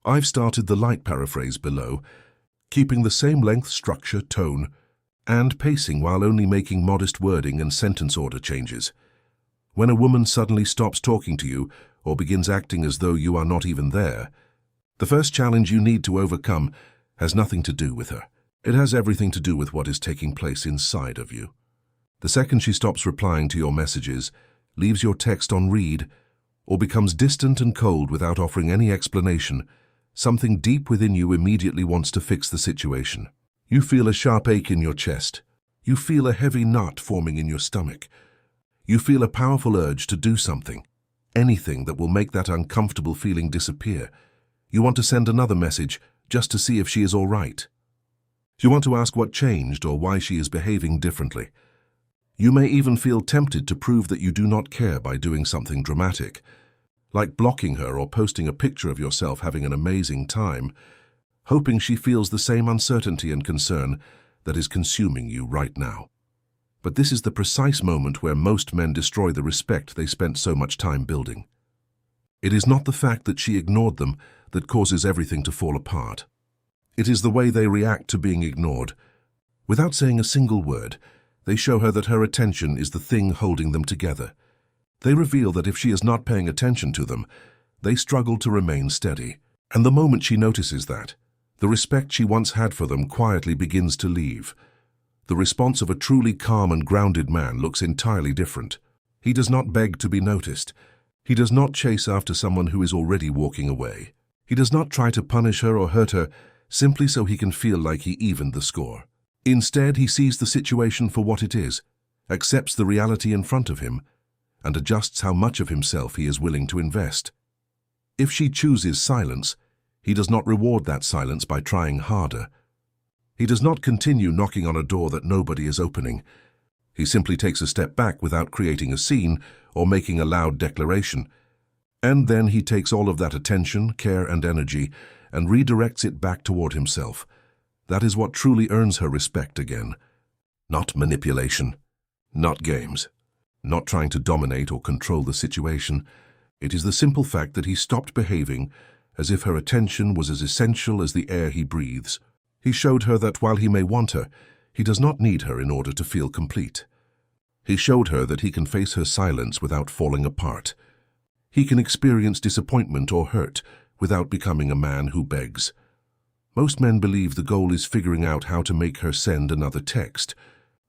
I've started the light paraphrase below, keeping the same length, structure, tone, and pacing while only making modest wording and sentence order changes. When a woman suddenly stops talking to you or begins acting as though you are not even there, the first challenge you need to overcome has nothing to do with her. It has everything to do with what is taking place inside of you. The second she stops replying to your messages, leaves your text on read, or becomes distant and cold without offering any explanation, something deep within you immediately wants to fix the situation. You feel a sharp ache in your chest. You feel a heavy knot forming in your stomach. You feel a powerful urge to do something, anything that will make that uncomfortable feeling disappear. You want to send another message just to see if she is all right. You want to ask what changed or why she is behaving differently. You may even feel tempted to prove that you do not care by doing something dramatic, like blocking her or posting a picture of yourself having an amazing time, hoping she feels the same uncertainty and concern that is consuming you right now. But this is the precise moment where most men destroy the respect they spent so much time building. It is not the fact that she ignored them that causes everything to fall apart. It is the way they react to being ignored. Without saying a single word, they show her that her attention is the thing holding them together. They reveal that if she is not paying attention to them, they struggle to remain steady. And the moment she notices that, the respect she once had for them quietly begins to leave. The response of a truly calm and grounded man looks entirely different. He does not beg to be noticed. He does not chase after someone who is already walking away. He does not try to punish her or hurt her simply so he can feel like he evened the score. Instead, he sees the situation for what it is, accepts the reality in front of him, and adjusts how much of himself he is willing to invest. If she chooses silence, he does not reward that silence by trying harder. He does not continue knocking on a door that nobody is opening. He simply takes a step back without creating a scene or making a loud declaration. And then he takes all of that attention, care, and energy and redirects it back toward himself. That is what truly earns her respect again. Not manipulation, not games, not trying to dominate or control the situation. It is the simple fact that he stopped behaving as if her attention was as essential as the air he breathes. He showed her that while he may want her, he does not need her in order to feel complete. He showed her that he can face her silence without falling apart. He can experience disappointment or hurt without becoming a man who begs. Most men believe the goal is figuring out how to make her send another text,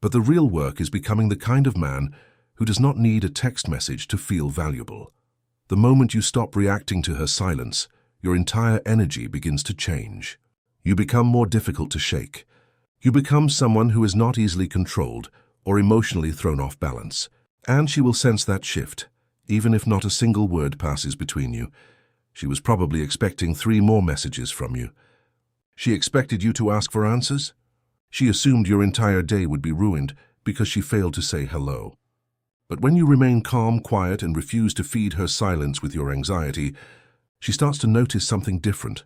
but the real work is becoming the kind of man who does not need a text message to feel valuable. The moment you stop reacting to her silence, your entire energy begins to change. You become more difficult to shake. You become someone who is not easily controlled or emotionally thrown off balance. And she will sense that shift, even if not a single word passes between you. She was probably expecting 3 more messages from you. She expected you to ask for answers. She assumed your entire day would be ruined because she failed to say hello. But when you remain calm, quiet, and refuse to feed her silence with your anxiety, she starts to notice something different.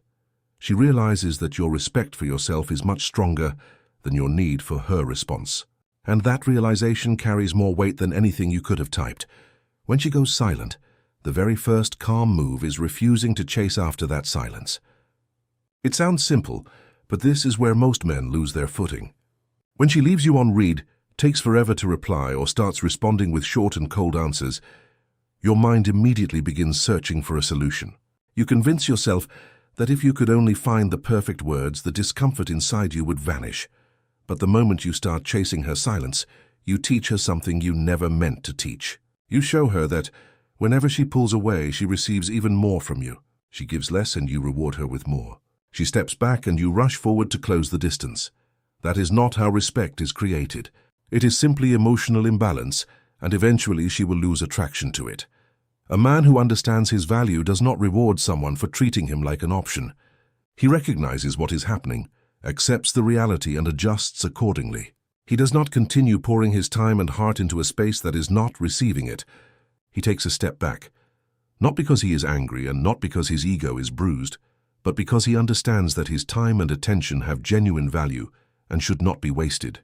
She realizes that your respect for yourself is much stronger than your need for her response. And that realization carries more weight than anything you could have typed. When she goes silent, the very first calm move is refusing to chase after that silence. It sounds simple, but this is where most men lose their footing. When she leaves you on read, takes forever to reply, or starts responding with short and cold answers, your mind immediately begins searching for a solution. You convince yourself that if you could only find the perfect words, the discomfort inside you would vanish. But the moment you start chasing her silence, you teach her something you never meant to teach. You show her that whenever she pulls away, she receives even more from you. She gives less and you reward her with more. She steps back and you rush forward to close the distance. That is not how respect is created. It is simply emotional imbalance, and eventually she will lose attraction to it. A man who understands his value does not reward someone for treating him like an option. He recognizes what is happening, accepts the reality, and adjusts accordingly. He does not continue pouring his time and heart into a space that is not receiving it. He takes a step back, not because he is angry and not because his ego is bruised, but because he understands that his time and attention have genuine value and should not be wasted.